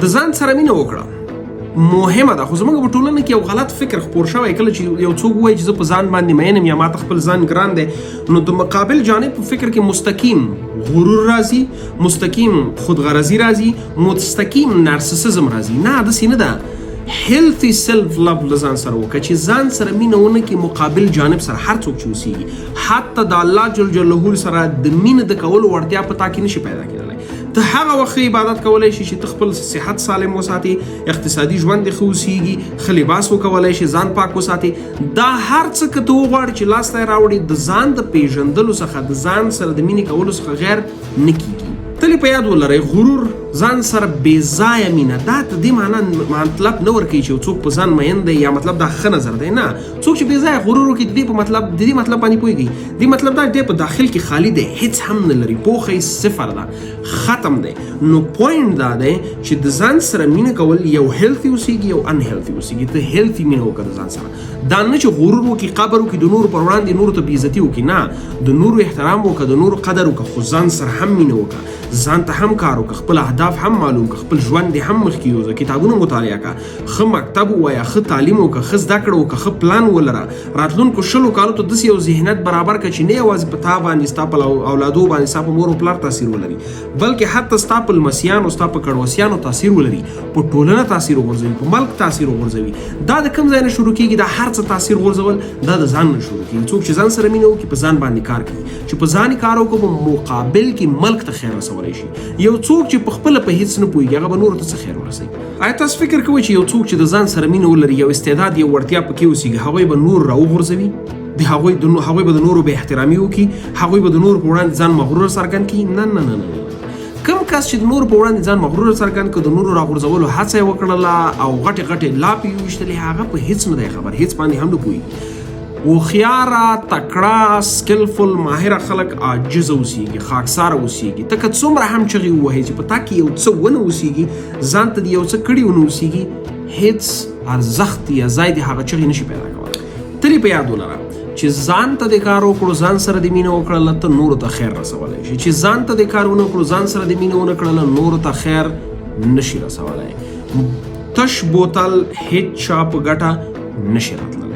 د ځان سره مینه وکړه مهمه ده. خو زموږ په ټولنه کې یو غلط فکر خپور شوی، کله چې یو څوک وایي چې زه په ځان باندې مین یم یا ماته خپل ځان ګران دی، نو د مقابل جانب په فکر کې مستقیم غرور راځي، مستقیم خودغرضي راځي، مستقیم نارسسزم راځي. نه داسې نه ده. هیلثي سیلف لو له ځان سره وکړه چې ځان سره مینه ونه کړي مقابل جانب سره هر څوک چې اوسېږي، حتی د الله جل جلاله سره د مینې د کولو وړتیا په تا کې نشي پیدا کېدلی. ته هغه وخت عبادت کولی شي چې ته خپل صحت سالم وساتي، اقتصادي ژوند دې ښه اوسېږي، ښه لباس وکولی شي، ځان پاک وساتي. دا هر څه که ته وغواړې چې لاس ته یې راوړې، د ځان د پیژندلو څخه، د ځان سره د مینې کولو څخه غیر نه کېږي. تل په یاد ولرئ، غرور ځان سره بې ځایه مینه، دا ته دې مطلب نه ورکوي چې یو څوک په ځان مین دی یا مطلب دا ښه نظر دی. نه، څوک چې بې ځایه غرور وکړي د دې مطلب باندې پوهېږي، دې مطلب دا دی په داخل کې خالي دی، هیڅ هم نه لري، پوښه یې صفر ده، ختم دی. نو پوینټ دا دی چې د ځان سره مینه کول یو هیلثي اوسېږي یو ان هیلثي اوسېږي. ته هیلثي مینه وکړه د ځان سره، دا نه چې غرور وکړي، قبر وکړي، د نورو پر وړاندې نورو ته بېعزتي وکړي. نه، د نورو احترام وکړه، د نورو قدر وکړه، خو ځان سره هم مینه وکړه، ځان ته هم کار وکړه، خپل اهداف هم معلوم کړه، خپل ژوند دې هم مخکې یوځه، کتابونه مطالعه کړه، ښه مکتب ووایه، ښه تعلیم وکړه، ښه زده کړه وکړه، ښه پلان ولره، راتلونکو 20 کالو ته داسې یو ذهنیت برابر کړه چې نه یوازې په تا باندې، ستا په اولادو باندې، ستا په مور او پلار تاثیر ولري، بلکې حتی ستا په لمسیانو، ستا په کړوسیانو تاثیر ولري، په ټولنه تاثیر وغورځوي، په ملک تاثیر وغورځوي. دا د کوم ځای نه شروع کېږي؟ دا هر څه تاثیر غورځول دا د ځان نه شروع کېږي. څوک چې ځان سره مینه وکړي، په ځان باندې کار کوي، چې په ځان کار وکړو، په مقابل کې ملک ته خیر رسولی شي. یو څوک چې په خپله په هیڅ نه پوهېږي، هغه به نورو ته څه خیر ورسوي؟ آیا تاسو فکر کوئ چې یو څوک چې د ځان سره مینه ولري، یو استعداد، یو وړتیا پکې اوسېږي، هغوی به نور راوغورځوي؟ هغوی به د نورو بې احترامي وکړي؟ هغوی به د نورو په وړاندې ځان مغرور څرګند کړي؟ نه نه نه نه. کوم کس چې د نورو په وړاندې ځان مغرور څرګند کړه، د نورو راغورځولو هڅه یې وکړله او غټې غټې لاپې یې وویشتلې، هغه په هیڅ نه دی خبر، هیڅ باندې هم نه پوهېږي. هوښیاره، تکړه، سکلفل، ماهره خلک عاجزه اوسېږي، خاکساره اوسېږي. ته که څومره هم چغې ووهې چې په تا کې یو څه ونه اوسېږي، ځان ته دې یو څه کړي ونه اوسېږي، هیڅ ارزښت یا ځای دې هغه چغې نشي پیدا کولی. تل یې په یاد ولره چې ځان ته دې کار وکړو، ځان سره دې مینه وکړله، ته نورو ته خیر رسولی شي. چې ځان ته دې کار ونه کړو، ځان سره دې مینه ونه کړله، نورو ته خیر نشي رسولی. تش بوتل هیڅ چا په ګټه نشي راتللی.